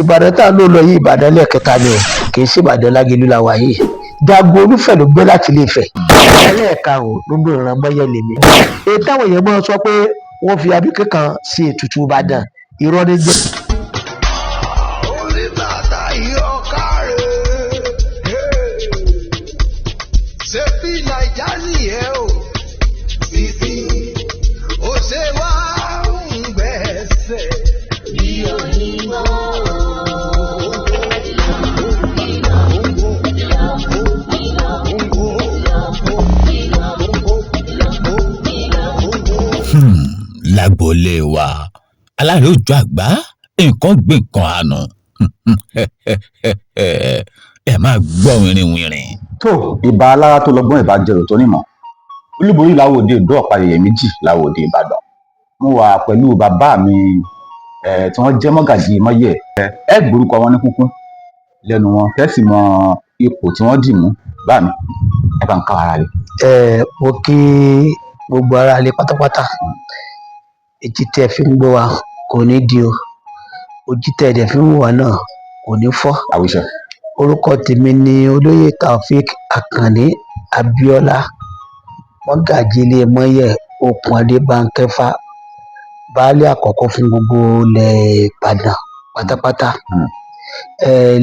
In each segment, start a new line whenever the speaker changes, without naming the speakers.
Ìbàdàn tá ló lọ yìí Ìbàdàn lẹ́ẹ̀kẹta ni o kì í ṣe Ìbàdàn Lágelú la wà yìí. Jago Olúfẹ̀ ló gbé láti Ilé Ifẹ̀. Ẹlẹ́ẹ̀karùn-ún ló ń ran mọ́yẹ́ lèmi. Èyí táwọn èèyàn máa ń sọ pé wọ́n fi abíké kan sí ètùtù Ìbàdàn irọ́ ní jẹ́.
Lágboolé wa aláàrẹ òjò àgbá nǹkan gbé nǹkan àánú ẹ máa gbọ́ wìrìwìrì.
tó ìbà alára tó lọ́gbọ́n ìbà jẹrò tó nímọ̀ olúborí láwòde ìdó ọ̀pá-yẹyẹ méjì láwòde Ìbàdàn. mo wà pẹ̀lú bàbá mi tí wọ́n jẹ́ mọ́gàjí mọ́yẹ̀ ẹ gbórúkọ wọn ní kúnkún lẹ́nu wọn kẹ́sì mọ ipò tí wọ́n dì mú bá mi ẹ bá ń ká ara rẹ̀.
Mo kí gbogbo ara lé pátápátá. Etí tẹ́ fi ń gbọ́ wa kò ní di o, ojú tẹ́ ẹ̀dẹ̀ fi ń wò wá náà kò ní fọ́.
àwíṣẹ.
Orúkọ tèmi ni olóyè Taofeek Àkànní Abíọ́lá, mọ́gàjí ilé mọ́yẹ̀ Okùn Adé Bánkẹ́fà, baálé àkọ́kọ́ fún gbogbo ilẹ̀ Ìbàdàn pátápátá.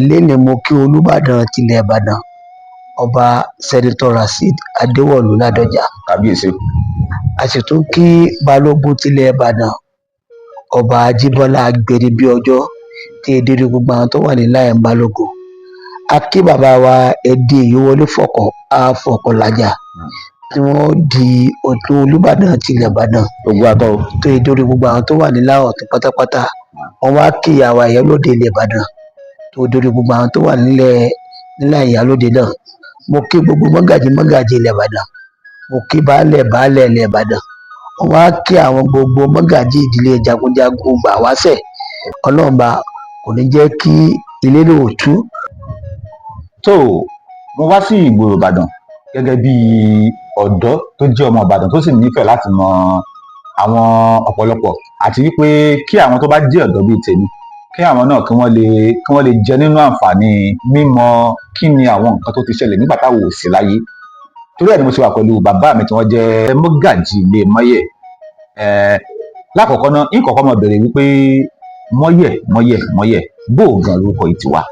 Lénìí mo kí Olúbàdàn tilẹ̀ Ìbàdàn ọba Sẹ́nitọ̀ Rasheed Adéwọ̀lú Ládọjà.
kábíyèsí.
A sì tún kí balógun tilẹ̀ Ìbàdàn ọba Ajíbọ́lá Agbẹ̀rìbíọjọ́ tí èdèrè gbogbo àwọn tó wà ní láyé balógun. A kí bàbá wa Ẹdí Ìyówọlé Fọ̀kọ̀ Afọ̀kọ̀lájà tí wọ́n di ọ̀tún Olúbàdàn tilẹ̀ Ìbàdàn
gbogbo àtọ
tó èdèrè gbogbo àwọn tó wà ní láyé ọ̀tún pátápátá. Wọ́n wá kí ìyàwó Ìyálóde ilẹ̀ Ìbàdàn tó èdèrè gbogbo àwọn tó wà nílẹ̀ Ìyálóde náà. Mo kí gbogbo mọ́gàjí ilẹ̀ Ìbàdàn, mo kí baálẹ̀ ilẹ̀ Ìbàdàn. Wọ́n wá kí àwọn gbogbo mọ́gàjí ìdílé jagunjagun gbà wáṣẹ̀. Ọlọ́run bá kò ní jẹ́ kí ilé náà tú.
tó mo wá sí ìgboro Ìbàdàn gẹ́gẹ́ bí ọ̀dọ́ tó jẹ́ ọmọ Ìbàdàn tó sì nífẹ̀ẹ́ láti mọ àwọn ọ̀pọ̀lọpọ̀ àti wípé kí àwọn tó bá jẹ́ ọ̀dọ́ bíi tèmi kí àwọn náà kí wọ́n lè jẹ nínú àǹfààní mímọ̀ kí ni àwọn nǹkan tó ti ṣẹlẹ̀ nígbà táwọn ò sí láyé. torí ẹ̀ ni mo ṣe wà pẹ̀lú bàbá mi tí wọ́n jẹ́ mọ́gàjí ilé mọ́yẹ̀. Lákọ̀ọ́kọ́ náà ìkọ̀kọ́ mọ̀ bẹ̀rẹ̀ wípé mọ́yẹ̀ gbóògàn lórúkọ yìí ti wá.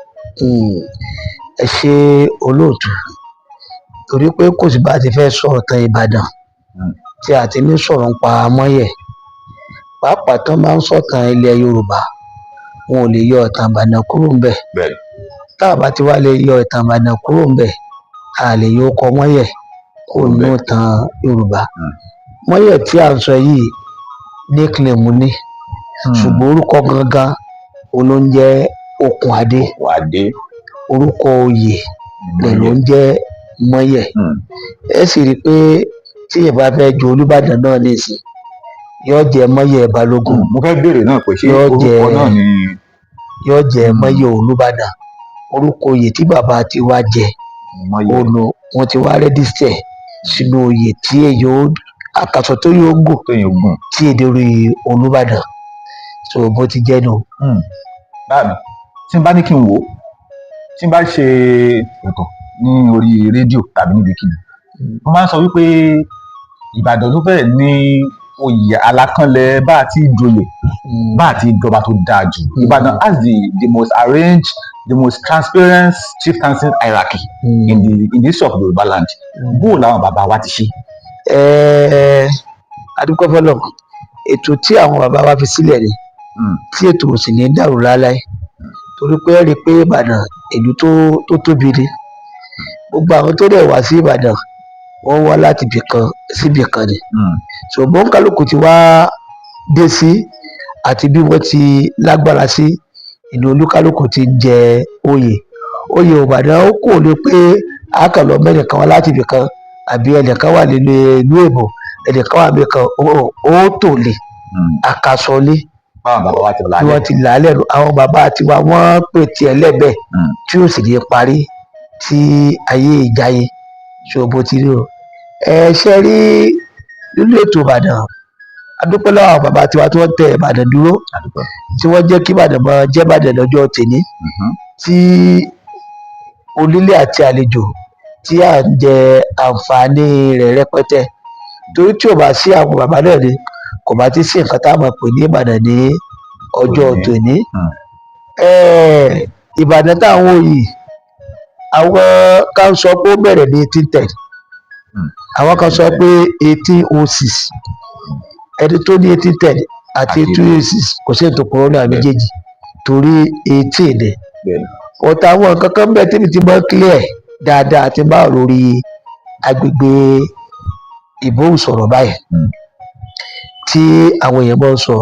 Ẹ ṣe olóòtú, torí pé kò sí bá ti fẹ́ sọ̀rọ̀ tán Ìbàdàn tí a ti ní sọ̀rọ̀ ń pa mọ́yẹ̀. Pàápàá tán máa ń sọ̀tàn ilẹ̀ Yorùbá wọn ò lè yọ ìtàn Ìbàdàn kúrò ńbẹ̀. Tá a bá ti wá lè yọ ìtàn Ìbàdàn kúrò ńbẹ̀ a lè yọ ọkọ mọ́yẹ̀ kó nínú ìtàn Yorùbá. Mọ́yẹ̀ tí a ń sọ yìí nickname ni, ṣùgbọ́n orúkọ gangan ló ń jẹ́ Okùn Adé. Orúkọ oyè rẹ̀ ló ń jẹ́ mọ́yẹ̀. Ẹ sì rí i pé tí ìbá fẹ́ ju Olúbàdàn náà nísìn yóò jẹ́ mọ́yẹ̀ balógun.
mo fẹ́ béèrè náà pé ṣé orúkọ náà ni.
yóò jẹ́ mọ́yẹ̀ Olúbàdàn. Orúkọ oyè tí bàbá ti wá jẹ ònà wọn ti wá rẹ́díṣẹ̀ sínú oyè tí èyí àkàsọ̀ tó yóò gùn tí èdè orí Olúbàdàn. So bó ti jẹ́ nù.
báàmì tí n bá ní kí n wò ó tí n bá ṣe ètò ní orí rédíò tàbí níbikíbi mo máa ń sọ wípé Ìbàdàn ló fẹ́ẹ̀ ní oyè alákànlẹ̀ bá a ti joyè bá a ti jọba tó dáa jù. Ìbàdàn has the most arranged, the most transparent chieftaincy hierarchy in the history of Yorùbá land. bó làwọn bàbá wa ti ṣe.
adúgbò fọlọ ètò tí àwọn bàbá wa fi sílẹ̀ ni tí ètò ò sì ní dàrú láéláé, torí pé ẹ rí i pé Ìbàdàn ìlú tó tóbi ni. Gbogbo àwọn tó dẹ̀ wá sí Ìbàdàn wọ́n wá láti ibì kan síbì kan ni. ṣùgbọ́n kálukú ti wá dé sí àti bí wọ́n ti lágbára sí ìlú olúkálùkù ti jẹ oyè Ìbàdàn. ó kò lè pé àkànlọ mẹ́rin kan wá láti ibì kan àbí ẹnìkan wà nínú ìlú èbò ẹnìkan wà níbì kan ó tò lè àkàsọlé bí wọ́n ti là á lẹ́nu. àwọn bàbá tiwa wọ́n pè tiẹ̀ lẹ́bẹ̀ẹ́ tí ó sì lè parí tí ayé ìjáyé ṣòbó ti rí o. ṣe rí nínú ètò Ìbàdàn a dúpẹ́ lọ́wọ́ àwọn bàbá tiwa tí wọ́n tẹ Ìbàdàn dúró
àdúpẹ́.
tí wọ́n jẹ́ kí Ìbàdàn máa jẹ́ Ìbàdàn lọ́jọ́ tèmi tí onílé àti àlejò tí à ń jẹ àǹfààní rẹ̀ rẹpẹtẹ torí tí ò bá sí àwọn bàbá náà ni kò bá ti sí nǹkan tá a máa pè ní Ìbàdàn ní ọjọ́ tòní. Ìbàdàn táwọn wò yìí àwọn kan sọ pé ó bẹ̀rẹ̀ ní 1810 àwọn kan sọ pé 1806 ẹni tó ní 1810 àti 1806 kò sí ètò kòrónà méjèèjì torí 18 ni ọ̀tá àwọn nǹkan kan bẹ́ẹ̀ tí mi ti máa ń clear dáadáa ti bá lórí agbègbè ìbóhùnsọ̀rọ̀ báyìí tí àwọn èèyàn máa ń sọ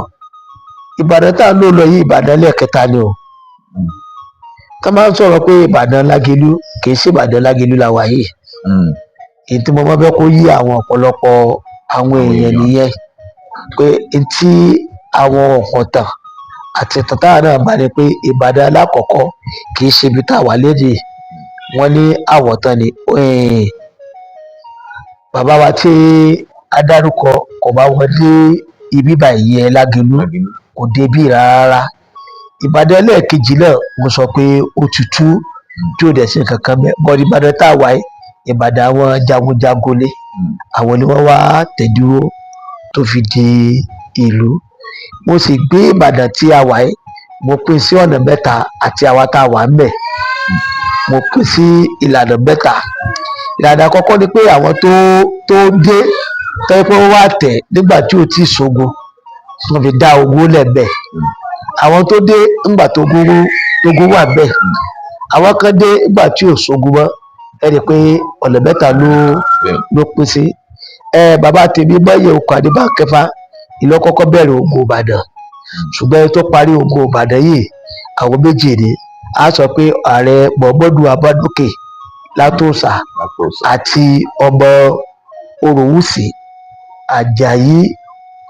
Ìbàdàn tá à ń lò lọ yìí Ìbàdàn lẹ́ẹ̀kẹta ni o tá máa ń sọ̀rọ̀ pé Ìbàdàn Lágelú kì í ṣe Ìbàdàn Lágelú la wà yìí èyí tí mo máa fẹ́ kó yí àwọn ọ̀pọ̀lọpọ̀ àwọn èèyàn nìyẹn pé tí àwọn ọ̀tàn àti tàtà náà bá ní pé Ìbàdàn alákọ̀ọ́kọ́ kì í ṣe ibi tá a wà lédè wọ́n ní àwọ̀tán ni bàbá wa tí a dárúkọ kò bá wọn dé ibi báyìí ẹ Lágelú kò dé bí rárá Ìbàdàn ẹlẹ́ẹ̀kejì náà mo sọ pé ó tutù tí ò dẹ̀ sí nǹkan kan bẹ́ẹ̀ bọ́ọ̀dì Ìbàdàn tá a wà yìí Ìbàdàn àwọn jagunjagun lé àwọn ni wọ́n wá tẹ̀dúró tó fi di ìlú mo sì gbé Ìbàdàn tí a wà yìí mo pín sí ọ̀nà mẹ́ta àti àwa tá a wà ń bẹ̀ mo pín sí ìlànà mẹ́ta ìlànà àkọ́kọ́ ni pé àwọn tó dé tẹ́ pé wọ́n wá tẹ̀ nígbà tí ò tí ì ṣogun wọ́n fi dá ogun lẹ́bẹ̀ àwọn tó dé nígbà tógun wà bẹ́ẹ̀ àwọn kan dé nígbà tí ò ṣogun mọ́ ẹni pé ọ̀nà mẹ́ta ló pín sí bàbá tèmi mọ́yẹ̀ okùn àdébà kẹfà ìlú kọ́kọ́ bẹ̀rẹ̀ ogun Ìbàdàn ṣùgbọ́n ẹni tó parí ogun Ìbàdàn yìí àwọn méjì ni a sọ pé ààrẹ Muhammadu Abádókè Látòsà àti ọmọ Oròwùsì Àjàyí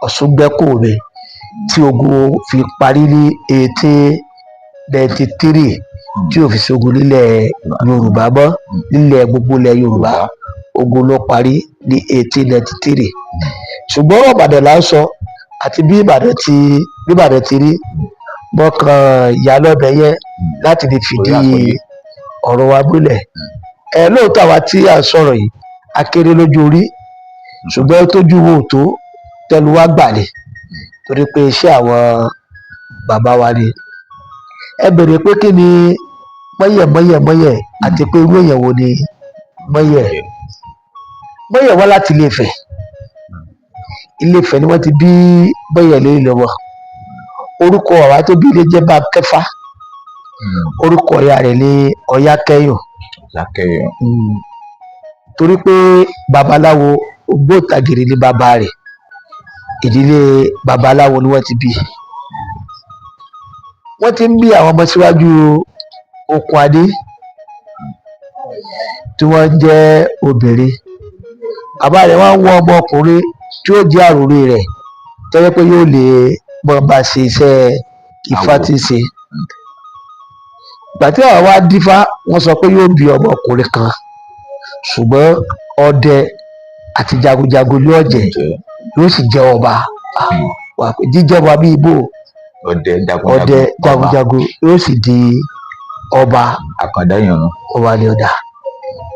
Ọ̀ṣúngbẹ́kùnmi tí ogun fi parí ní 1893 tí ò fi ṣogun nílẹ̀ Yorùbá mọ́ nílẹ̀ gbogbo ilẹ̀ Yorùbá ogun ló parí ní 1893 ṣùgbọ́n Ìbàdàn là ń sọ àti bí Ìbàdàn ti rí mọ́kàn ìyá lọ́bẹ̀ yẹn láti lè fìdí ọ̀rọ̀ wa múlẹ̀ lóòótọ́ àwa tí à ń sọ̀rọ̀ yìí a kéré lójú orí ṣùgbọ́n tójú wo tó tẹnu wá gbà ní torí pé iṣẹ́ àwọn bàbá wa ni ẹ bèrè pé kí ni mọ́yẹ̀ àti pé irú èèyàn wo ni mọ́yẹ̀ wá láti Ilé-Ifẹ̀ ni wọ́n ti bí mọ́yẹ̀ lórí lọ́wọ́ orúkọ àwa tó bí ilé jẹ́ Bánkẹ́fà orúkọ ìyá rẹ̀ ní Ọ̀yákẹ́yìn torí pé babaláwo ògbóǹtagìrì ni bàbá rẹ̀ ìdílé babaláwo ni wọ́n ti bí wọ́n ti ń bí àwọn ọmọ síwájú okùn adé tí wọ́n jẹ́ obìnrin bàbá rẹ̀ wá ń wọ ọmọkùnrin tí ó jẹ́ àròlé rẹ̀ tó yẹ pé yóò lè mọ̀ bá ṣe iṣẹ́ Ifá tí ń ṣe ìgbà tí àwọn wá dífá wọ́n sọ pé yóò bí ọmọkùnrin kan ṣùgbọ́n ọdẹ àti jagunjagun ní ọ̀jẹ̀ yóò sì jẹ́ ọba jíjẹ́ ọba bí ibo ọdẹ jagunjagun yóò sì di ọba
àkàndá ìyànnà
ọba ní ọ̀dà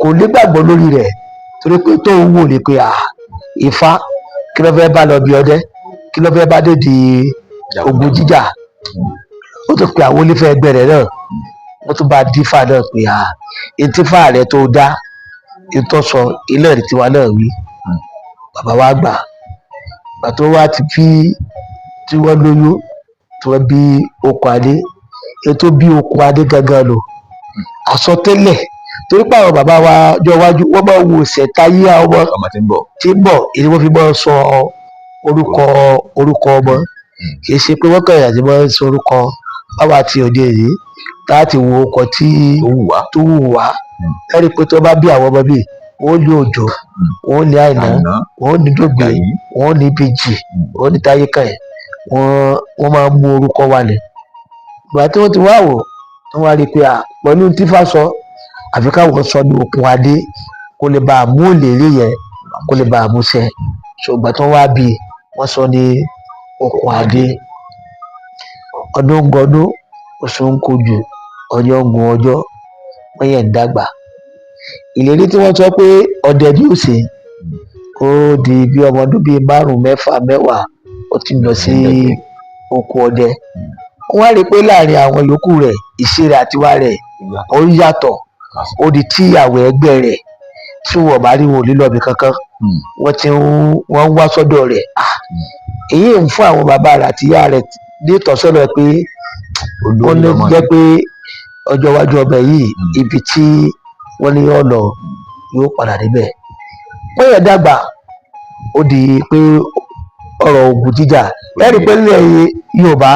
kò ní gbàgbọ́ lórí rẹ̀ torí pé tó ń wò ní pé Ifá kí ló fẹ́ bá lọ bí ọdẹ kí ló fẹ́ bá dé di ogun jíjà ó tó pe àwọn onífẹ́ ẹgbẹ́ rẹ̀ náà wọ́n tún bá dífá náà pé etífá rẹ̀ tó dá ìtọ́sọ ilé rẹ̀ tiwa náà wí bàbá wa gbà tó wá ti fi tí wọ́n lóyún tí wọ́n bí okùn adé ètò bí okùn adé gangan lò àsọtẹ́lẹ̀ torí pé àwọn bàbá wa jọ wájú wọ́n máa wo ṣẹ̀táyé ọmọ tí ń bọ̀ èyí wọ́n fi máa sọ orúkọ ọmọ kì í ṣe pé wọ́n kàn yàtí máa ń sọ orúkọ báwa ti òde èyí láti wo ọkọ̀ tí tó wù wá ẹ̀rí pé tó bá bí àwọn ọmọ bíi wọ́n ní Òjó wọ́n ní Àìná wọ́n ní Dògbé wọ́n ní Bèjì wọ́n ní Táyékàyè wọ́n máa ń mú orúkọ wálẹ̀ ìgbà tí wọ́n ti wá wò wọ́n wá rí i pé pẹ̀lú tífá sọ àfi káwọn sọ ní okùn adé kó lè bá a mú òlèrè yẹn kó lè bá a mú ṣẹ ṣùgbọ́n tó wá bí wọ́n sọ ní okùn adé. Ọdún ń gọdún, oṣù ń kojú, ọjọ́ ń gun ọjọ́, wọ́n yẹn ń dàgbà. Ìlérí tí wọ́n sọ pé ọdẹ ni ó ṣe, ó di bí ọmọ ọdún bíi 5, 6, 10 ó ti lọ sí oko ọdẹ. Wọ́n á rí i pé láàrin àwọn yòókù rẹ̀, ìṣe rẹ̀ àti ìwà rẹ̀ ó yàtọ̀. Ó di tí àwọn ẹgbẹ́ rẹ̀ tí wọ́n bá rí wọn ò ní lọ ibì kankan, wọ́n ń wá sọ́dọ̀ rẹ̀. Èyí ń fún àwọn bàbá rẹ̀ àti ìyá rẹ̀ ní ìtọ́sọ́nà pé ó ní jẹ́ pé ọjọ́ iwájú ọbẹ̀ yìí ibi tí wọ́n ní ọ̀nà yóò padà débẹ̀. Wọ́n yẹn dàgbà, ó di pé ọ̀rọ̀ ogun jíjà, ẹ̀rí pé nílẹ̀ Yorùbá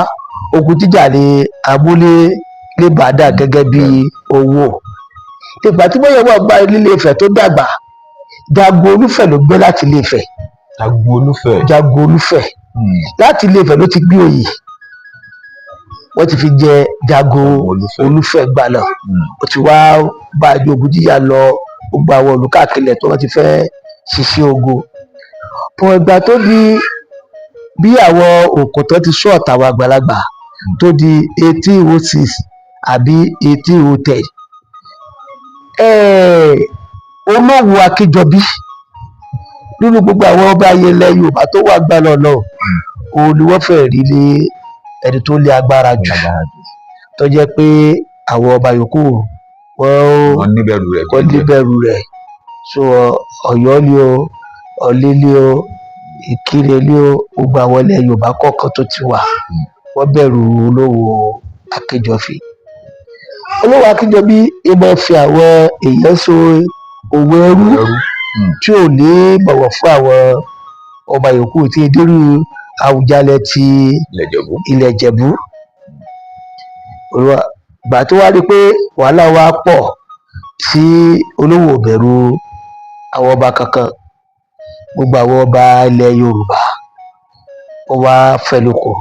ogun jíjà ni abúlé lè bá dà gẹ́gẹ́ bí owó. Ìgbà tí bóyá wọ́n bá Ilé Ifẹ̀ tó dàgbà, Jagun Olúfẹ̀ ló gbé láti Ilé Ifẹ̀. Jagun Olúfẹ̀ láti Ilé Ifẹ̀ ló ti gbé oyè, wọ́n ti fi jẹ Jagun Olúfẹ̀ gbà náà. Ó ti wá bá ogun jíjà lọ gbogbo àwọn olùkáàkiri tó wọ́n ti fẹ́ ṣiṣẹ́ ogun. Pọ̀ ìgbà tó di bí àwọn òkùntàn ti sọ ọ̀tàwọn àgbàlagbà tó di 1806 àbí 1810, Olówù Akíjọbí nínú gbogbo àwọn ọba ayé ilẹ̀ Yorùbá tó wà gbà lọ́nà, òun ni wọ́n fẹ́ rí ní ẹni tó lé agbára jù, tó jẹ́ pé àwọn ọba yòókù wọ́n níbẹ̀rù rẹ̀. So Ọ̀yọ́ ni o, Ọ̀lẹ́ ni o, Ìkirè ni o, gbogbo àwọn ilẹ̀ Yorùbá kọ̀ọ̀kan tó ti wà, wọ́n bẹ̀rù Olówù Akíjọbí. Olówù Akíjọbí ìmọ̀ fi àwọn èèyàn so òwò ẹrú tí ò ní bọ̀wọ̀ fún àwọn ọba yòókù, tí dérú Àwùjalẹ̀ ti ilẹ̀ Ìjẹ̀bú. Ìgbà tó wá rí pé wàhálà wa pọ̀ tí Olówù ò bẹ̀rù àwọn ọba kankan, gbogbo àwọn ọba ilẹ̀ Yorùbá ó wá fẹnukò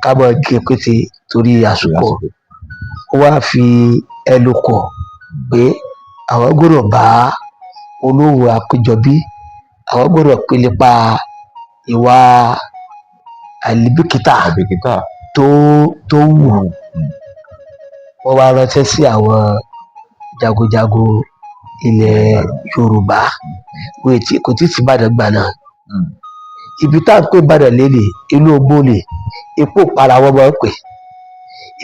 kábọ̀ gé pété torí àsìkò. Ó wá fi ẹnu kò pé àwọn gbọ́dọ̀ bá Olówù Akíjọbí, àwọn gbọ́dọ̀ pele pa ìwà àìlíbìkítà tó wù. Wọ́n wá ránṣẹ́ sí àwọn jagunjagun ilẹ̀ Yorùbá, kò tí ì sí Ìbàdàn gbà náà. Ibi tá à ń pè Ìbàdàn lélẹ̀, inú ogbó ni, ipò para wọn máa ń pè.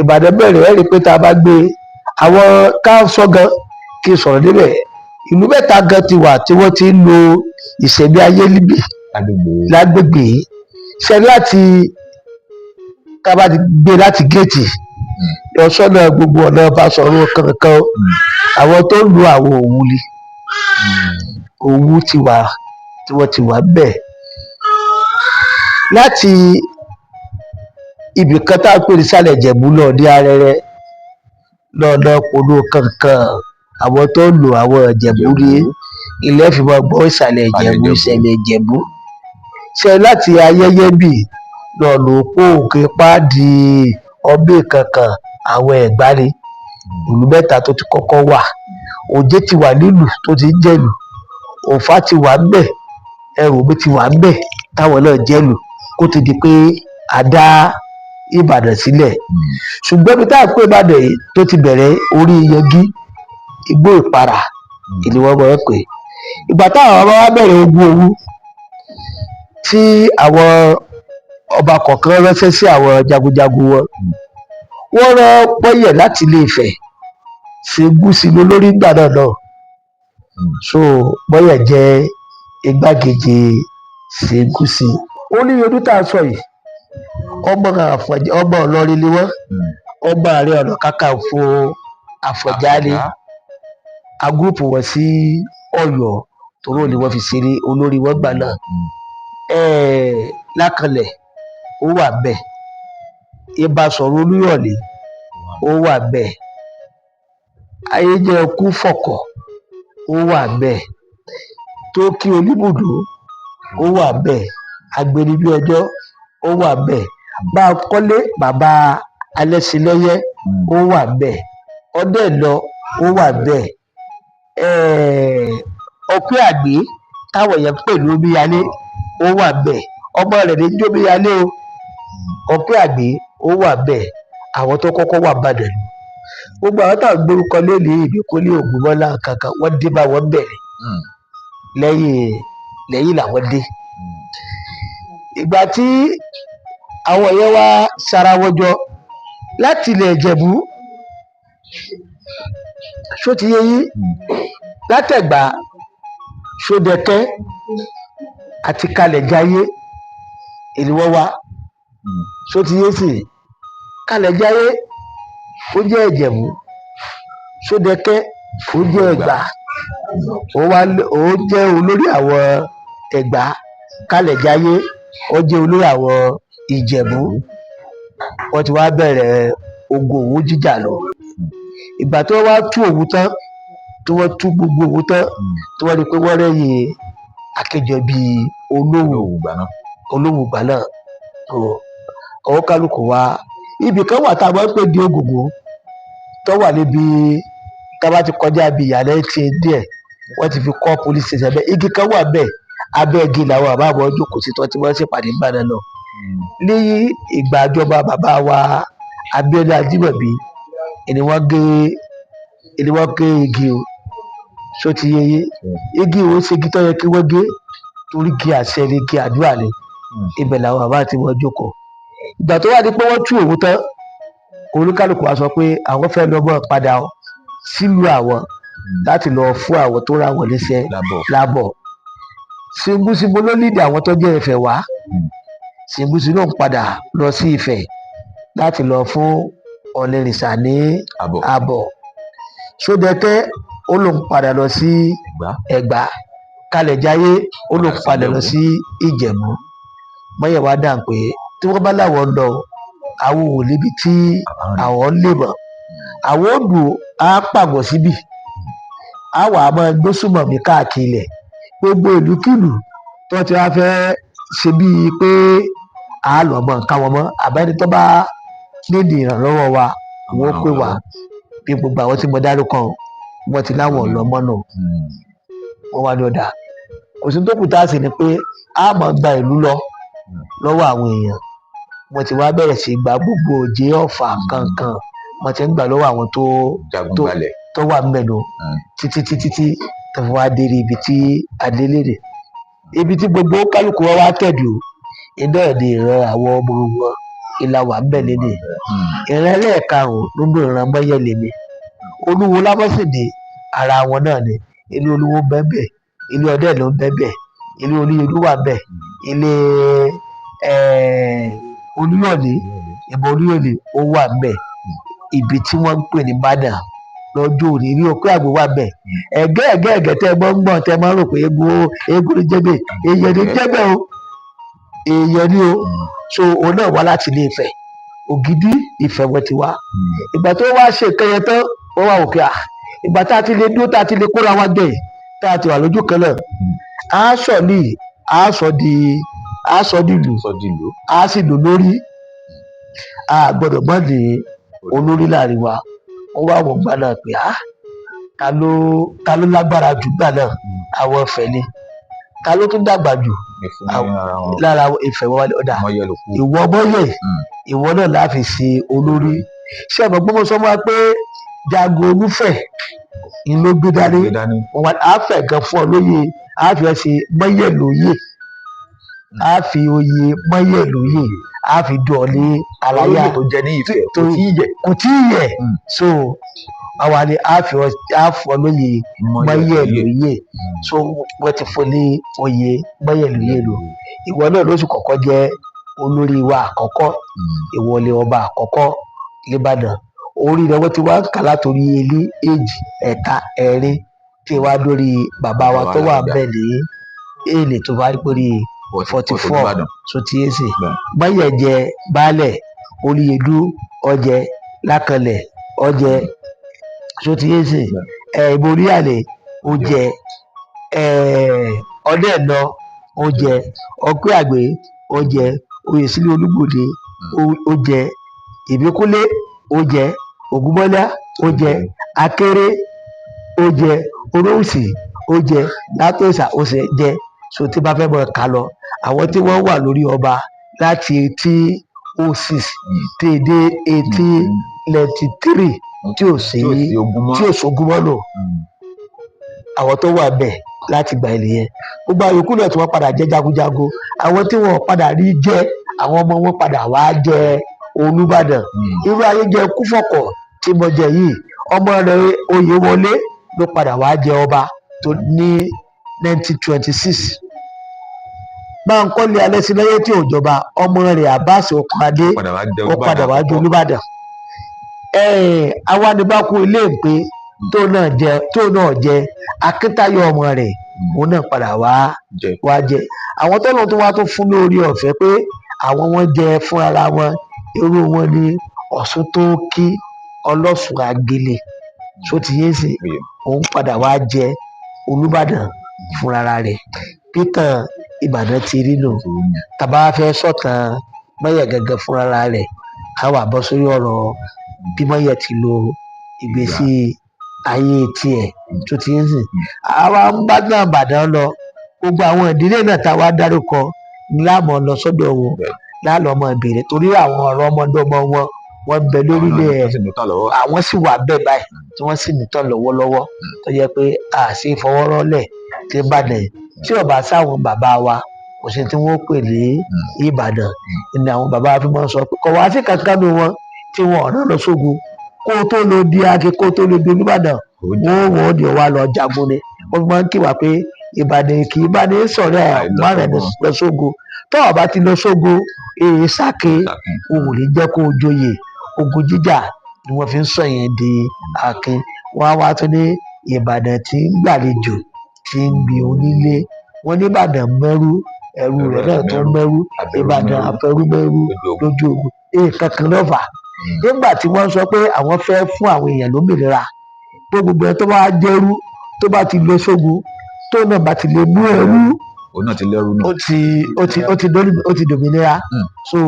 Ìbàdàn bẹ̀rẹ̀ ẹ́ rí i pé tá a bá gbé àwọn káńsọ́ gan, kí n sọ̀rọ̀ níbẹ̀, ìlú mẹ́ta gan ti wà tí wọ́n ti ń lo ìṣẹ̀mí ayé níbí lágbègbè. Ṣe láti tá a bá ti gbé láti géètì lọ sọ́nà gbogbo ọ̀nà Basọ̀run kankan, àwọn tó ń lo àwọn Òwu ni. Òwu ti wà tí wọ́n ti wà bẹ́ẹ̀. Láti ibì kan tá a pè ní Ìsàlẹ̀ Ìjẹ̀bú lọ ní Arẹrẹ lọ́nà Polo kankan, àwọn tó ń lo àwọn Ìjẹ̀bú rí ilé fi máa gbọ́ Ìsàlẹ̀ Ìjẹ̀bú, Ìsẹ̀lẹ̀ Ìjẹ̀bú. Ṣe láti Ayẹyẹ bì lọ́nà Òpó, Òkè Páàdì, Ọbẹ̀ kankan, àwọn Ẹ̀gbá ni ìlú mẹ́ta tó ti kọ́kọ́ wà. Òjé ti wà nílùú tó ti ń jẹ̀lù, Ọ̀fà ti wà ń bẹ̀, Ẹrùnmí ti wà ń bẹ̀ táwọn náà jẹ̀lù kó ti di pé a dá Ìbàdàn sílẹ̀. Ṣùgbọ́n ibi tá à ń pè Ìbàdàn yìí tó ti bẹ̀rẹ̀ orí Yangi, Igbó Ìpara ìlú wọn máa ń pè. Ìgbà táwọn ọba wa bẹ̀rẹ̀ ogun Òwu, tí àwọn ọba kọ̀ọ̀kan ránṣẹ́ sí àwọn jagunjagun wọn, wọ́n rán Pọ́yẹ̀ láti Ilé Ifẹ̀, Ṣẹ́gúsì lólórí ìgbà náà. So Pọ́yẹ̀ jẹ́ igbákejì Ṣẹ́gúsì. Ó ní ọdún tá a sọ yìí, ọmọ Ìlọrin ni wọ́n, ọmọ Ààrẹ Ọ̀nà Kakanfò Àfọ̀njá ni. A gúrùpù wọn sí Ọ̀yọ́ torí ni wọ́n fi ṣeré olórí wọn gbà náà. Lákànlẹ̀ ó wà bẹ́ẹ̀, Ìbáṣọ̀run Olúyọ̀lé ó wà bẹ́ẹ̀, Ayéjẹkú Fọ̀kọ̀ ó wà bẹ́ẹ̀, Tókí Olúbùdó ó wà bẹ́ẹ̀, Agbẹnibíọjọ́ ó wà bẹ́ẹ̀, Bánkọ́lé bàbá Alẹ́ṣinlọ́yẹ́ ó wà bẹ́ẹ̀, Ọdẹ́lọ ó wà bẹ́ẹ̀, Ọpẹ́ Àgbé táwọn èèyàn pè ní Omíyalé ó wà bẹ́ẹ̀, ọmọ rẹ̀ ní jómiyalé o ọpẹ́ àgbẹ̀ ó wà bẹ́ẹ̀ àwọn tó kọ́kọ́ wà bàdàn gbogbo àwọn táwọn gbórúkọ lélẹ̀ ìbíkúnlé ògúnmọ́lá kankan wọ́n dé bá wọn bẹ̀rẹ̀ lẹ́yìn làwọn dé ìgbà tí àwọn yẹn wá sara wọn jọ láti ilẹ̀ ìjẹ̀bú ṣó ti yé yín látẹ̀gbá ṣódẹkẹ́ àti kalẹ̀jáyé èlì wọ́n wá ṣó ti yé sí kalẹ̀jáyé ó jẹ́ ìjẹ̀bú ṣódẹkẹ́ ó jẹ́ ẹ̀gbá ó jẹ́ olórí àwọn ẹ̀gbá kalẹ̀jáyé ó jẹ́ olórí àwọn ìjẹ̀bú wọ́n ti wá bẹ̀rẹ̀ ogun òwú jíjà lọ ìgbà tí wọ́n wá tú òwú tán tí wọ́n tú gbogbo òwú tán tí wọ́n rí pé wọ́n rẹ́yìn Akéjọ bíi olówó ìgbà náà ọwọ́ kálukú wa ibì kan wà tá a máa ń pè ní Ògògó tó wà níbi tá a bá ti kọjá bíi ìyàlẹ́ ti díẹ̀ wọ́n ti fi kọ́ police station bẹ́ẹ̀ igi kan wà bẹ́ẹ̀ abẹ́ igi làwọn àbá àwọn jókòó sí tó ti wọ́n ṣèpàdé nígbà náà lọ ní ìgbà ìjọba bàbá wa Abíọ́lá Ajímọ̀bí ni wọ́n gé igi o ṣó ti yé yé igi o ṣe igi tó yẹ kí wọ́n gé torí igi àṣẹ ni igi àdúrà ni ibẹ̀ làwọn bàbá àti wọn jókòó ìgbà tó wà ní pé wọ́n tú òwú tán olúkálùkù wa sọ pé àwọn fẹ́ lọ mọ́ padà sílùú àwọn láti lọ fún àwọn tó rà wọ́n léṣẹ́ lábọ̀ Ṣìngúṣìngú ló lídì àwọn tó jẹ́ Ifẹ̀ wá Ṣìngúṣìngú náà ń padà lọ sí Ifẹ̀ láti lọ fún Ọ̀nìrìṣà ní àbọ̀ Ṣódẹkẹ́ ó lòun padà lọ sí Ẹ̀gbá Kalẹ̀jáyé ó lòun padà lọ sí Ìjẹ̀bú Mọ́yẹ̀wá dà pé tí wọ́n bá láwọn lọ àwọn ò níbi tí àwọn lè mọ̀ àwọn òdù á pàgọ́ síbì á wà á máa gbósùmọ̀ mí káàkiri ilẹ̀ gbogbo ìlúkìlù tó ti wá fẹ́ ṣe bíi pé a lọ mọ nǹkan wọn mọ́ àbẹ́ni tó bá nídìí ìrànlọ́wọ́ wa wọ́n pè wá bí gbogbo àwọn tí mo dárúkọ wọ́n ti láwọn ọ̀lọ́mọ́ náà wọ́n wá ní ọ̀dà kò sí tó kù tá a sì ní pé a máa gba ìlú lọ lọ́wọ́ àwọn èèyàn wọ́n ti wá bẹ̀rẹ̀ sí gba gbogbo òjé ọ̀fà kankan wọ́n ti ń gbà lọ́wọ́ àwọn tó wà mẹ́nu títí tó fi wá dé ibi tí adélèrè ibi tí gbogbo kálukú wa wá tẹ̀dù iná ẹ̀dẹ̀ ìran àwọn ọmọ wọn ìlà wà ń bẹ̀ lédè ìran ẹlẹ́ẹ̀karùn-ún nínú ìran Mọ́yẹ̀lé mi Olúwo Lábọ́sìndé ara wọn náà ni ilé Olúwo bẹ́ẹ̀ ilé Ọdẹ ló ń bẹ́ẹ̀ ilé Olúyọ̀lé wà bẹ́ẹ̀ ilé Olúyọ̀lé ìbọn Olúyọ̀lé ó wà bẹ́ẹ̀ ibi tí wọ́n ń pè ní Bádàn lọ́jọ́ òní rí òkú àgbò wà bẹ́ẹ̀ ẹ̀gẹ́ tẹ́ ẹ mọ́ ń gbọ́n tẹ́ ẹ máa ń rò pé eégún ní jẹ́bẹ̀ èèyàn ní jẹ́bẹ̀ o èèyàn ní o so òun náà wá láti Ilé Ifẹ̀ Ògidì Ifẹ̀ wọn ti wá ìgbà tó wá ṣe nǹkan yẹn tán wọ́n wá òkè ìgbà tá a ti lè dúró tá a ti lè kóra wá jẹ tá a ti wà lójú kan náà a sọ dìlù a sì lò lórí a gbọ́dọ̀ mọ́ ní olórí láàrin wa wọ́n wá wọ́n gbà náà pé ta ló lágbára jù gbà náà àwọn Ifẹ̀ ni ta ló tún dàgbà jù lára Ifẹ̀ wọn ọ̀dà ìwọ Mọ́yẹ̀ ìwọ náà láfi ṣe olórí ṣé ẹ̀mọ́ gbọ́mọ sọ wá pé Jagun Olúfẹ̀ ń ló gbé dání wọn wá àfẹ̀ gan fún ọ lóye àfi ẹ ṣe Mọ́yẹ̀ lóyè àfi oyè Mọ́yẹ̀ lóyè àfi dùn ọ ní aláyà
tó jẹ ní Ifẹ̀
kò tí ì yẹ so àwa ni àfi ọ lóye Mọ́yẹ̀ lóyè so wọ́n ti fún ní oyè Mọ́yẹ̀ lóyè lò ìwọ náà lóṣù kọ́kọ́ jẹ́ olórí wa àkọ́kọ́ ìwọlé ọba àkọ́kọ́ l'Íbàdàn orí rẹ̀ wọ́n ti wá kà látòrí elé èjì ẹ̀ta ẹ̀rin tí wàá dórí bàbá wa tó wà bẹ́ẹ̀ ní èlé tó bá péré 44 so ti yé sè Mọ́yẹ̀ jẹ baálẹ̀ Olúyẹdú ọjẹ Lákànlẹ̀ ọjẹ so ti yé sè ìborí àlè ọjẹ Ọdẹ ẹ̀nà ọjẹ Ọpẹ́ Àgbẹ̀ ọjẹ Oyèsílẹ̀ Olúgbòde ọjẹ Ìbíkúnlé ọjẹ Ògúnmọ́lá ọjẹ Akéré ọjẹ Olóòsì ọjẹ Látòsà ọsẹ jẹ so tí bá fẹ́ mọ̀ ká lọ àwọn tí wọ́n wà lórí ọba láti 1806 tí dé 1893 tí ò sógun mọ́ lò àwọn tó wà bẹ́ẹ̀ láti gba ilẹ̀ yẹn gbogbo àyòkù náà tí wọ́n padà jẹ́ jagunjagun àwọn tí wọ́n padà rí jẹ́ àwọn ọmọ wọn padà wá jẹ Olúbàdàn irú ayé jẹ Kúfọ̀kọ̀ tí mo jẹ yìí ọmọ rẹ̀ Oyèwọlé ló padà wá jẹ ọba tó ní 1926 Báńkọ́lé Alẹ́sìnlóye tí ò jọba ọmọ rẹ̀ Abbas Okunade ó padà wá jẹ Olúbàdàn awánibákú ilé ìpè tó náà jẹ Akíntayọ̀ ọmọ rẹ̀ òun náà padà wá jẹ àwọn tó lọ tó wá tó fún lórí ọ̀fẹ́ pé àwọn wọn jẹ fún ara wọn irú wọn ní Ọ̀ṣuntókí Ọlọ́sùn Agélé tó ti yé sí òun padà wá jẹ Olúbàdàn fúnra rẹ̀ Peter Ìbàdàn ti rí nù tàbá fẹ́ sọ̀tàn Mọ́yẹ̀ gẹ́gẹ́ fúnra rẹ̀ á wà bọ́ sórí ọ̀rọ̀ bí Mọ́yẹ̀ ti lo ìgbésí ayé tiẹ̀ tó ti ń sìn àwa ń bá náà Ìbàdàn lọ gbogbo àwọn ìdílé náà táwa dárúkọ láàmú lọ sọ́dọ̀ wọn láàlọ́ ọmọ ìbèrè torí àwọn ọ̀rọ̀ ọmọdọ́mọ wọn bẹ lórílẹ̀ àwọn sì wà bẹ́ẹ̀ báyìí tí wọ́n sì nìtàn lọ́wọ́lọ́wọ́ tó yẹ pé a sì fọwọ́rọ́lẹ̀ tí Ìbàdàn tí ọba sáwọn bàbá wa kò sí tí wọ́n pè ní Ìbàdàn ni àwọn bàbá wa fi máa ń sọ pé kọ̀ wá sí kankan nù wọn tí wọn ọ̀rọ̀ lọ sógun kó tó lọ di ake kó tó lọ di Olúbàdàn wọ́n di ọwá lọ jagun ni wọ́n máa ń kí wa pé Ìbàdàn kì í bá ní sọ̀rọ̀ ẹ̀ márùn lọ sógun tó o bá ti lọ sógun èyí sáké òun ò ní jẹ́ kó o joyè ogun jíjà ni wọ́n fi ń sọ yẹn di akin wọ́n á wá tún ní Ìbàdàn tí ń gbàlejò tí ń bi onílé wọ́n ní Ìbàdàn mẹ́rú ẹrú rẹ̀ náà tó mẹ́rú Ìbàdàn afẹ́rú mẹ́rú lójú ogun kankan lọ́fà nígbà tí wọ́n sọ pé àwọn fẹ́ fún àwọn èèyàn lómìnira pé gbogbo ẹ tó bá jẹ́rú tó bá ti lọ sógun tó náà bá ti lè mú ẹrú ó ti dòmìnira so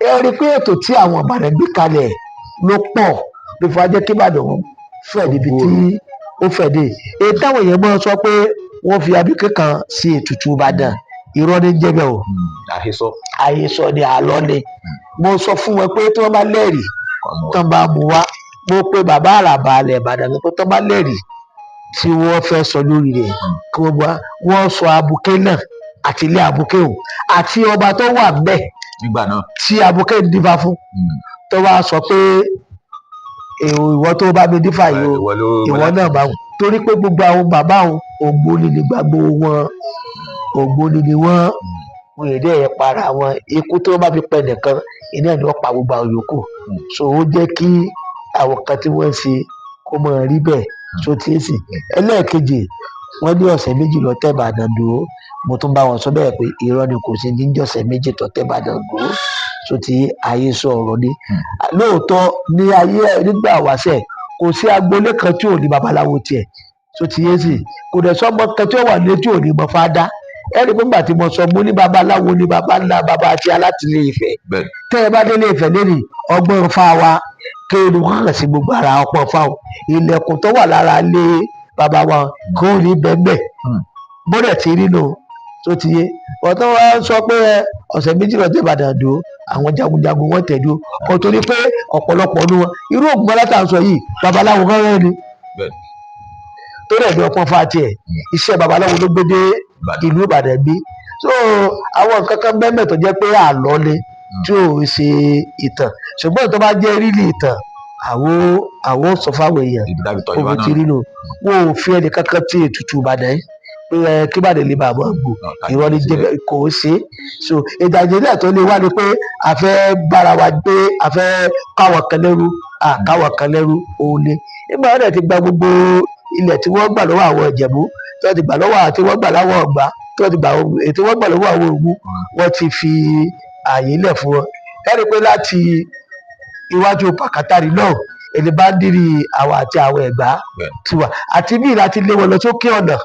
ẹ rí i pé ètò tí àwọn Ìbàdàn gbé kalẹ̀ ló pọ̀ ló fà jẹ́ kí Ìbàdàn fẹ̀ níbi tí ó fẹ̀ dé èyí táwọn èèyàn máa sọ pé wọ́n fi abíké kan sí ètùtù Ìbàdàn irọ́ ní jẹ́bẹ̀ o àhesọ ni àlọ́ ni mo sọ fún wọn pé tí wọ́n bá lẹ́rìí tán bá mú wá mo pe bàbá àràbà alẹ̀ Ìbàdàn pé tán bá lẹ́rìí tí wọ́n fẹ́ sọ lórí rẹ̀ kí wọ́n sọ abuké náà àti ilé abuké o àti ọba tó wà bẹ́ẹ̀
nígbà náà
tí abuké ń dífá fún tó wá sọ pé ìwọ tó bá mi dífá yìí o ìwọ náà bá wù torí pé gbogbo àwọn bàbá wọn ògbóni ni gbàgbó wọn ògbóni ni wọn èdè ẹ̀ para wọn ikú tó bá fi pẹ́ nìkan iná ni wọ́n pa gbogbo àwọn yòókù so ó jẹ́ kí àwọn kan tí wọ́n ṣe kó mọ̀ rí bẹ́ẹ̀ so tí ń sìn ẹlẹ́ẹ̀kejì wọ́n ní ọ̀sẹ̀ méjì lọ tẹ́ Ìbàdàn dúró mo tún bá wọn sọ bẹ́ẹ̀ pé irọ́ ni kò sí ní jọ̀sẹ̀ méjì tó tẹ́ Ìbàdàn dúró so tí ayé sọ ọ̀rọ̀ ni lóòótọ́ ní ayé nígbà wáṣẹ̀ kò sí agboolé kan tí ò ní babaláwo tiẹ̀ so tí ń sìn kò dẹ̀ sọ́mọ kan tí ó wà ní tí ò ní mọ fádá ẹni pé gbàtí mo sọ mo ní babaláwo ní baba ńlá baba àti alátìlẹ Ifẹ̀ tẹ́ ẹ bá délé Ifẹ̀ lónìí ọgbọ́n fa wa kéèrú hàn sí gbogbo ara ọpọ́n fa o ilẹ̀kùn tó wà lára lé baba wa kò ní bẹ́ẹ̀ bọ́dẹ̀ tí rí nù tó ti yé ọ̀tọ́ wa sọ pé ọ̀sẹ̀ méjì lọ́jọ́ Ìbàdàn dùn àwọn jagunjagun wọn tẹ̀dú ọ torí pé ọ̀pọ̀lọpọ̀ nu wọn irú ògùn aláta sọ yìí babaláwo kan rẹ̀ ni tó rẹ̀ ní ọpọ́n fa tiẹ̀ iṣẹ́ babaláwo ló gbé dé ìlú Ìbàdàn bí so àwọn nǹkan kan bẹ́ẹ̀ tó jẹ́ pé àlọ́ ni tí ò ṣe ìtàn ṣùgbọ́n tó bá jẹ́ rílì ìtàn àwọn sọ fáwọn èèyàn òun ti rí nù wọn ò fi ẹnì kankan tí ètùtù Ìbàdàn yìí pé kí Ìbàdàn lè bàbá gbò ìrọ́ ni jẹ́ kò ṣe so ìdàjẹ́lẹ̀ tó lè wá ni pé a fẹ́ bára wa gbé a fẹ́ káwọn kan lẹ́rú òun ni nígbà wọn dẹ̀ ti gba gbogbo ilẹ̀ tí wọ́n gbà lọ́wọ́ àwọn Ìjẹ̀bú tí wọ́n ti gbà lọ́wọ́ àti wọ́n gbà láwọn Ọ̀gbá tí wọ́n ti gbà ètò wọ́n gbà lọ́wọ́ àwọn Òwu wọ́n ti fi ààyè lẹ̀ fún wọn ẹni pé láti iwájú Pàkátàrí náà èdè bá ń dírí àwọn àti àwọn Ẹ̀gbá tiwa àti bí láti lé wọn lọ sókè ọ̀nà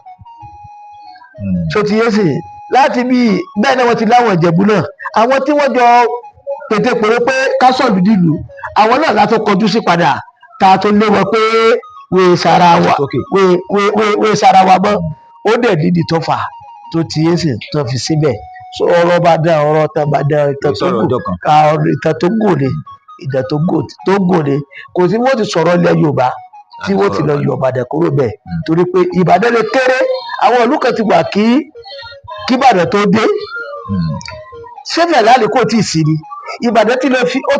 tó ti yé sí láti bí bẹ́ẹ̀ náà wọ́n ti láwọn Ìjẹ̀bú náà àwọn tí wọ́n jọ pètèpèrè pé kásọ̀lù dìlù àwọn náà látó kọjú sí padà ta tó lé wọn pé wé sara wa mọ́ ó dẹ̀ dídì tó fà tó ti yé sí tó fi síbẹ̀ so ọ̀rọ̀ Ìbàdàn ọ̀rọ̀ Ìbàdàn ìtàn tó
sọ̀rọ̀
gùn
ọjọ́ kan.
ìtàn tó gùn ni ìtàn tó gùn ni kò sí wọ́n ti sọ̀rọ̀ ilẹ̀ Yorùbá tí wọ́n ti lọ yọ Ìbàdàn kúrò bẹ́ẹ̀ torí pé Ìbàdàn lè kéré àwọn ìlú kan ti wà kí Ìbàdàn tó dé sẹ́fẹ̀ láàlẹ́ kò tí ì sí ni Ìbàdàn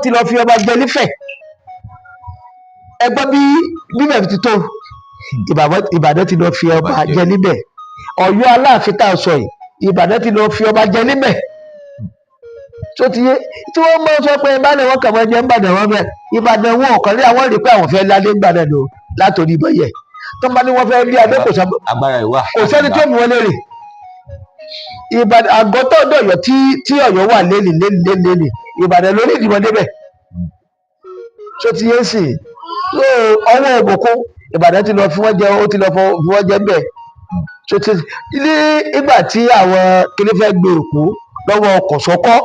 ti lọ fi ọba jẹ nífẹ̀ ẹgbọ́n bí bíbẹ̀ ti tó Ìbàdàn ti lọ fi ọba jẹ níbẹ̀ Ọ̀yọ́ Aláàfin tá a sọ yìí Ìbàdàn ti lọ fi ọba jẹ níbẹ̀ tó ti yé tí wọ́n mọ̀ sọ pé ìbàdàn wọn kàn mọ́ jẹ́ ìbàdàn wọn bẹ́ẹ̀ Ìbàdàn wọn ò kàn rí àwọn rí pé àwọn fẹ́ lálé ìbàdàn lò látòrí ìbọ̀yẹ̀ tó bá ní wọ́n fẹ́ rí adé kò sẹ́ni tó mú wọn lérè Ìbàdàn àgọ́ tó dọ̀yọ̀ tí Ọ̀yọ́ wà lélẹ̀ Ìbàdàn lórí ìdìbò débẹ̀ tó ti yé sí ọwọ́ ògbókún Ìbàdàn ti lọ fi wọ́n jẹ ó ti lọ fi wọ́n jẹ bẹ́ẹ̀ tó ti ní ìgbà tí àwọn kìnní fẹ́ gbé Èkó lọ́wọ́ Kòsọ́kọ́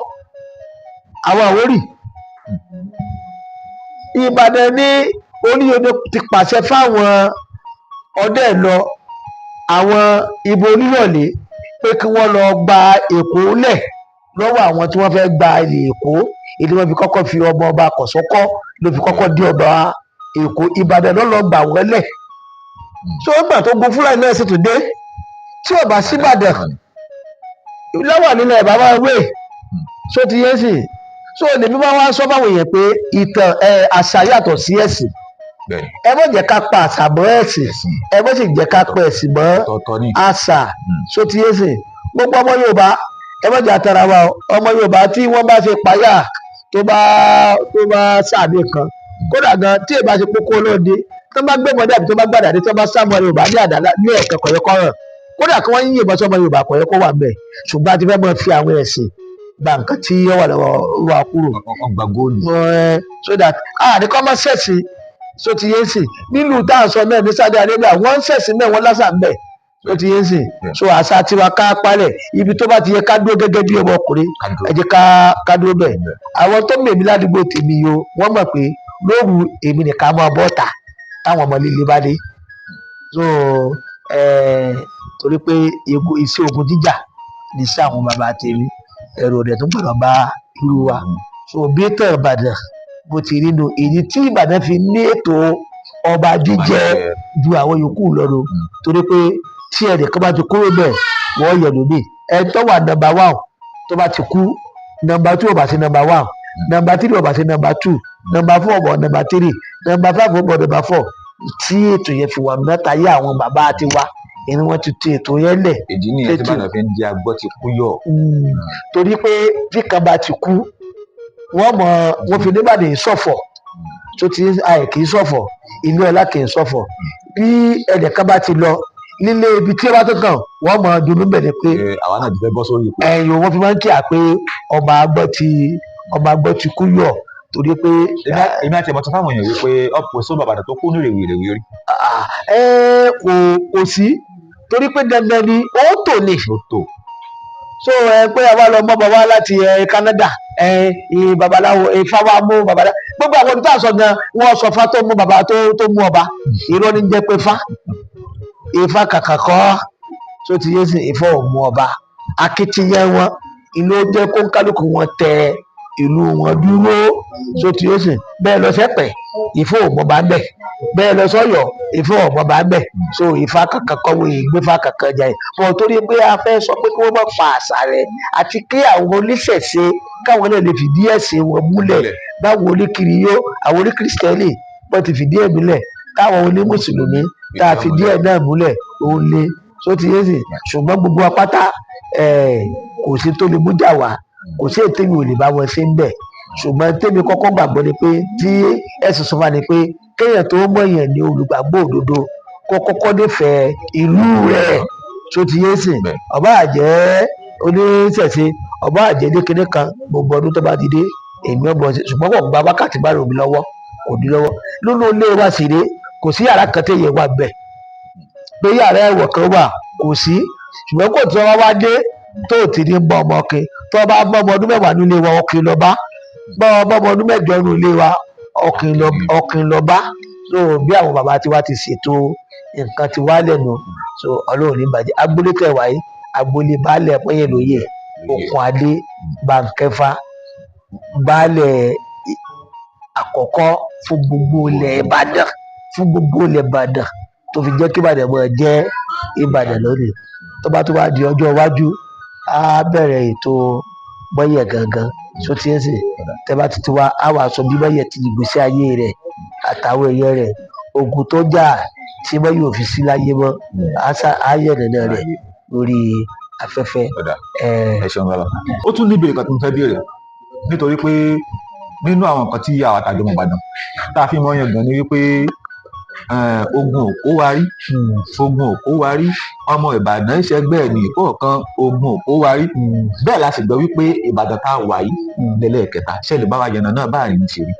àwọn Àwórì Ìbàdàn ní Oníyọ̀dé ti pàṣẹ fáwọn ọdẹ lọ àwọn ìbò Oníyọ̀lé pé kí wọ́n lọ gba Èkó lẹ̀ lọ́wọ́ àwọn tí wọ́n fẹ́ gba ilẹ̀ Èkó èdè wọn fi kọ́kọ́ fi ọba Kòsọ́kọ́ ló fi kọ́kọ́ dé ọba Èkó Ìbàdàn ló lọ gbà wọ́n lẹ̀ tó ń gbà tó gun Fúlàní náà sì tún dé tí ọba síbàdàn lọ́wọ́ nílẹ̀ bàbá wé tó ti yé sí so lèmi máa wá sọ fáwọn èèyàn pé ìtàn àṣà yàtọ̀ sí ẹ̀sìn ẹ má jẹ́ ká pa àṣà mọ́ ẹ̀sìn ẹ má sì jẹ́ ká pa ẹ̀sìn mọ́ àṣà tó ti yé sí gbogbo ọmọ Yorùbá ẹ má jẹ́ àtàrà wa ọmọ Yorùbá tí wọ́n bá ṣe páyà tó bá sàmì kan kódà gan tí èèbá ṣe kókó lóde tó bá gbé mọ́dé àbí tó bá gbàdá tó bá sá ọmọ Yorùbá ní àdá ní ẹ̀kẹ́ kọ̀yọ́kọ́ hàn kódà kí wọ́n yíyìn ìbọn sọ́mọ Yorùbá kọ̀yọ́kọ́ wà bẹ́ẹ̀ ṣùgbọ́n a ti fẹ́ mọ́ fi àwọn ẹ̀sìn gba nǹkan tí ó wà lọ́wọ́ wa kúrò
ọgbà góòlù
so that àdìkọ́ mọ́ sẹ̀sìn so ti yé sí nílùú tá à ń sọ náà ní Saudi Arabia wọ́n ń sẹ̀sìn náà wọ́n lásà ń bẹ̀ so ti yé sí so àṣà tiwa ká palẹ̀ ibi tó bá ti yẹ ká dúró gẹ́gẹ́ bí ọmọkùnrin ẹ jẹ́ ká dúró bẹ̀ àwọn tó mèmí ládùúgbò tèmi yo wọ́n mọ̀ pé lóru èmi nìkan máa bọ́ ta táwọn ọmọ líle bá dé so torí pé iṣẹ́ ogun jíjà ní sí àwọn bàbá tèmi ẹ̀rọ rẹ̀ tó gbọ́dọ̀ bá irú wa so bí ètò Ìbàdàn bó ti rí nu èyí tí Ìbàdàn fi ní ètò ọba jíjẹ ju àwọn yòókù lọ́rọ̀ torí pé tí ẹ̀rẹ̀ kan bá ti kúrò bẹ́ẹ̀ wọ́n yẹ̀ lómi ẹ̀ tó wà nọ́mbà 1 tó bá ti kú nọ́mbà 2 ọba sí nọ́mbà 1 nọ́mbà 3 ọba sí nọ́mbà 2 nọ́mbà 4 ọba nọ́mbà 3 nọ́mbà 5 ọba nọ́mbà 4 tí ètò yẹn fi wà mẹ́ta yé àwọn bàbá àti wa ẹni wọ́n ti tò ètò yẹn lẹ̀.
èdè nìyẹn tí bàbá fi ń di agbọ́ ti kú yọ.
torí pé bí kan bá ti kú wọ́n fi nígbàdàn ṣọ̀fọ̀ tó ti àyè kì í ṣọ̀fọ̀ ìlú ọlá kì í ṣọ̀fọ̀ bí ẹnìkan bá ti lọ nílé ibi tí ó bá tó kàn wọ́n mọ̀ dunú bẹ̀rẹ̀ pé
àwa náà ti fẹ́ bọ́ sórí ipò.
ẹ̀yìn wọ́n fi máa ń kí à pé ọba agbọ́ ti kú yọ̀ torí pé.
èmi àti ẹ̀mọ́tò fáwọn èèyàn wípé ọ̀pọ̀ sóbà Ìbàdàn tó kú ní rèwerèwe rí.
kò sí torí pé dandan ni ó tò ní.
ó tò.
so pé àwa lọ mọ bàbá láti Canada babaláwo ifá wa mú babaláwo gbogbo àwọn olùtọ́ àṣọ gan wọ́n sọ fá tó mú bàbá tó mú ọba irọ́ ní jẹ́ pé fá ifá kàkà kọ́ tó ti yé sí ifá ò mú ọba akitiyan wọn ìlú jẹ́ kó kálukú wọn tẹ ìlú wọn dúró tó ti yé sí bẹ́ẹ̀ lọ sẹ́pẹ̀ ifá ò mọ̀ bá ń bẹ̀ bẹ́ẹ̀ lọ sọ́yọ̀ ifá ò mọ̀ bá ń bẹ̀ so ifá kàkà kọ́ wọ́n yìí gbé fá kàkà jà yìí bọ̀ torí pé a fẹ́ sọ pé kí wọ́n má fa àṣà rẹ̀ àti kí àwọn oníṣẹ̀ṣe káwọn náà lè fìdí ẹ̀sìn wọn múlẹ̀ báwo oníkiri yó àwọn oníkírísítẹ́nì wọ́n ti fìdí ẹ̀ múlẹ̀ káwọn onímùsùlùmí tá a fìdí ẹ̀ náà múlẹ̀ òun lé tó ti yé sí ṣùgbọ́n gbogbo apáta kò sí tó lè mú jà wá kò sí ètò ìwò lè bá wọn ṣe ń bẹ̀ ṣùgbọ́n tèmi kọ́kọ́ gbàgbọ́ ni pé tí ẹ̀sìn sọ fún wa ni pé kéèyàn tó mọ̀ èèyàn ní olùgbàgbọ́ òdodo kó kọ́kọ́ nífẹ̀ẹ́ ìlú rẹ̀ tó ti yé sí ọba àjẹ́ oníṣẹ̀ṣe ọba àjẹ́ lékeré kan gbogbo ọdún tó bá ti dé èmi ọgbọ̀n ṣe ṣùgbọ́n kò gba wákàtí bá rò mí lọ́wọ́ kò ní lọ́wọ́ nínú ilé wa sì ré kò sí yàrá kan téèyàn wà bẹ́ẹ̀ pé yàrá ẹ̀wọ̀ kan wà kò sí ṣùgbọ́n kò tí wọ́n wá dé tó ti ní bọ́ ọmọ ọkẹ tó bá bọ́ ọmọ ọdún mẹ́wàá nílé wa ọkùnrin lọ bá bọ́ ọmọ ọdún mẹ́jọ nílé wa ọkùnrin lọ bá so bí àwọn bàbá tiwa ti ṣètò nǹkan ti wá lẹ́nu so ọlọ́run ní bàjẹ́ agboolé tẹ̀ wáyé agboolé baálẹ̀ pẹ́yẹ lóye Òkúnadé Bánkẹ́fà baálẹ̀ àkọ́kọ́ fún gbogbo ilẹ̀ Ìbàdàn tó fi jẹ́ kí Ìbàdàn máa jẹ́ Ìbàdàn lónìí. Tó bá tó wá di ọjọ́ iwájú á bẹ̀rẹ̀ ètò Mọ́yẹ̀ gangan tó ti ń sìn tẹ́ bá ti wá á wà sọ bí Mọ́yẹ̀ ti ìgbésí ayé rẹ̀ àtàwọn èèyàn rẹ̀ ogun tó jà tí Mọ́yẹ̀ ò fi sí láyé mọ́ á yẹ̀nàná rẹ̀ lórí afẹ́fẹ́.
Ẹ ṣeun bàbá. Ó tún ní ìbéèrè kan tó ń fẹ́ béèrè nítorí pé nínú àwọn nǹkan tí àwọn àtàjọ ọmọ Ìbàdàn tá a fi mọ́ yan gan ni wípé ogun òkó warí ọmọ Ìbàdàn ìṣẹ́gbẹ́ ẹ̀ ní ìkọ̀ọ̀kan ogun òkó warí bẹ́ẹ̀ la sì gbọ́ wípé Ìbàdàn tá a wà yìí lẹ́lẹ́kẹta ṣẹlẹ̀ bá wa yànnà náà báyìí ń ṣe rí.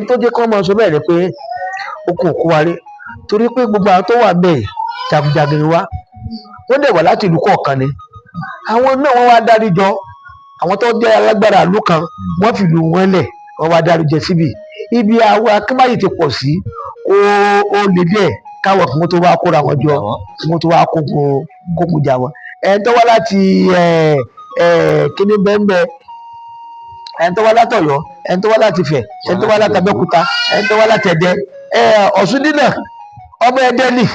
Tó jẹ́ kí wọ́n máa sọ bẹ́ẹ̀ ni pé ogun òkó warí torí pé gbogbo àwọn tó wà bẹ́ẹ̀ jagunjagun ni wá wọ́n dẹ̀ wá láti ìlú kọ̀ọ̀kan ni àwọn náà wọ́n wá dárí jọ àwọn tó jẹ́ alágbára ìlú kan wọ́n fi ìlú wọn lẹ̀ wọ́n wá dárí jẹ síbi ibi àwọn akínbáyé ti pọ̀ sí ó lè díẹ̀ káwọn kan tó wá kóra wọn jọ wọn tó wá kókun jà wọn ẹni tó wá láti kíní bẹ́ẹ̀ ẹni tó wá láti Ọ̀yọ́ ẹni tó wá láti Ifẹ̀ ẹni tó wá láti Abẹ́òkúta ẹni tó wá láti Ẹdẹ Ọ̀ṣúndínà ọmọ Ẹdẹ nì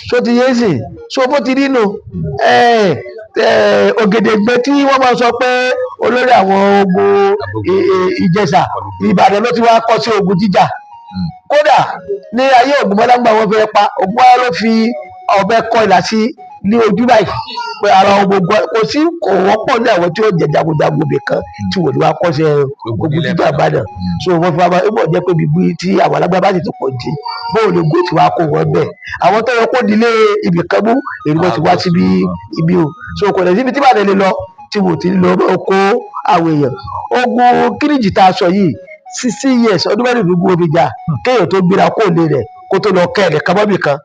so ti yé sìn so bó ti rí nù Ògèdèngbé tí wọ́n máa sọ pé olórí àwọn ogun Ìjẹ̀ṣà Ìbàdàn ló ti wá kọ́ sí ogun jíjà kódà ní ayé Ògúnmọ́lá ńgbà wọ́n fẹ́ pa Ògúnmọ́lá ló fi ọ̀bẹ kọ́ ìlà sí ní ojú báyìí pé ara gbogbo kò wọ́pọ̀ ní àwọn tí ó jẹ jagunjagun nìkan tí wọ́n ti wá kọ́ sí ogun jíjà Ìbàdàn so wọ́n fi wá bọ̀ jẹ́ pé bíbí tí àwọn alágbára bá ti tó pọ̀ jù bóun lè gbé tí wàá kó wọn bẹ́ẹ̀ àwọn tó yẹ kó dilé ibì kan mú èrè wọn ti wá síbi ibi o so kò lè síbi tí Ìbàdàn lè lọ tí wò ti lọ bá kó àwọn èèyàn ogun Kírìjì tá a sọ yìí 60 years ọdún mẹ́rìndínlógún omi jà kéèyàn tó gbéra kó lè rẹ̀ kó tó lọ kẹ́ ẹ̀rẹ̀ kábọ́bì kan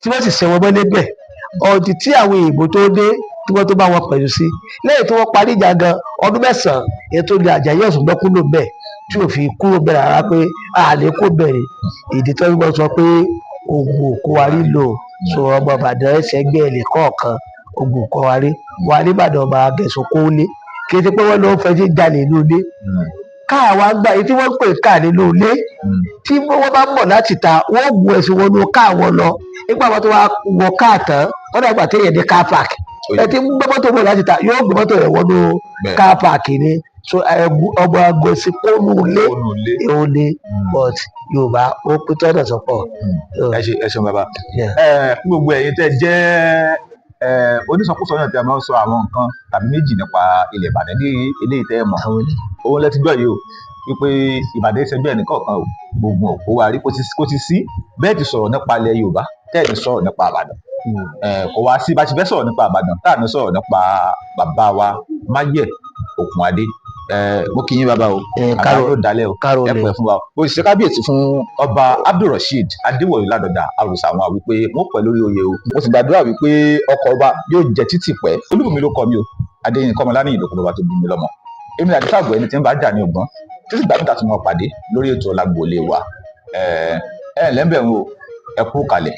tí wọ́n sì ṣẹ̀wọ̀n mọ́ níbẹ̀ ọdún tí àwọn èèbò tó dé tí wọ́n tó bá wọn pẹ̀lú sí lẹ́yìn tí wọ́n parí ìjà gan ọdún 9 èyí tó di Àjàyí Ọ̀ṣun gbẹ́kúrò bẹ́ẹ̀ tí ò fi kúrò bẹ́ẹ̀ rárá pé àlè kó bẹ̀rẹ̀ ìdí tó ń gbọ́ sọ pé ogun òkú warí lò so ọmọ Ìbàdàn ẹsẹ̀ gbé ẹ̀lẹ́ kọ̀ọ̀kan ogun òkú warí wà níbàdàn ọba agẹ̀sùn kó lé kí ẹ ti pé wọ́n lọ fẹ́ sí jalè lólé káàwá gbà yìí tí wọ́n ń pè ká nínú ilé tí wọ́n bá ń bọ̀ láti ta wọ́n gun ẹ̀sùn wọn ní ká wọn lọ nígbà wọn tó wá wọ káà tán wọ́n dàgbà téèyàn ní car park ẹ ti ń gbé mọ́tò bọ̀ láti ta yóò gbé mọ́tò rẹ̀ wọnú car park ni so ọmọ agọ̀sí kónú ilé èwo ni but Yorùbá ó pé tọ́nà sọ́pọ̀.
ẹ ṣeun bàbá fún gbogbo ẹ̀yin tẹ́ jẹ́ onísọkúsọ náà tí a máa ń sọ àwọn nǹkan tàbí méjì nípa ilẹ̀ Ìbàdàn ní eléyìí tẹ́ ẹ mọ̀ òun lẹ́tí gbọ́ yìí o wípé Ìbàdàn ìṣẹ́gbẹ́ ẹnìkọ̀ọ̀kan o gbogbo òkú wa rí kó ti sí bẹ́ẹ̀ ti sọ̀rọ̀ nípa ilẹ̀ Yorùbá tẹ́ẹ̀ ní sọ̀rọ̀ nípa Ìbàdàn kò wá sí bá ti fẹ́ sọ̀rọ̀ nípa Ìbàdàn táà ní sọ̀rọ̀ nípa bàbá wa Máyẹ̀ Òkúnadé mo kì í yín bàbá o àgbà ló dalẹ̀ o ẹ pẹ́ fún wa o ṣe kábíyèsí fún ọba Abdulrasheed Adéwọ̀lú Ládọjà Àròsà àwọn wípé wọ́n pẹ́ lórí oyè o mo sì gbàdúrà wípé ọkọ̀ ọba yóò jẹ títì pẹ́ Olúbùnmi ló kọ mi o Adéyínká Ọmọláníyì ló kọ bàbá tó bí mi lọ́mọ èmi àti fàgbọ́ ẹni tí ń bá jà ní ọgbọ́n títí gbàdúrà tí wọ́n pàdé lórí ètò Lágboolé wa lẹ́ńbẹ̀ẹ́ o ẹ kú kalẹ̀.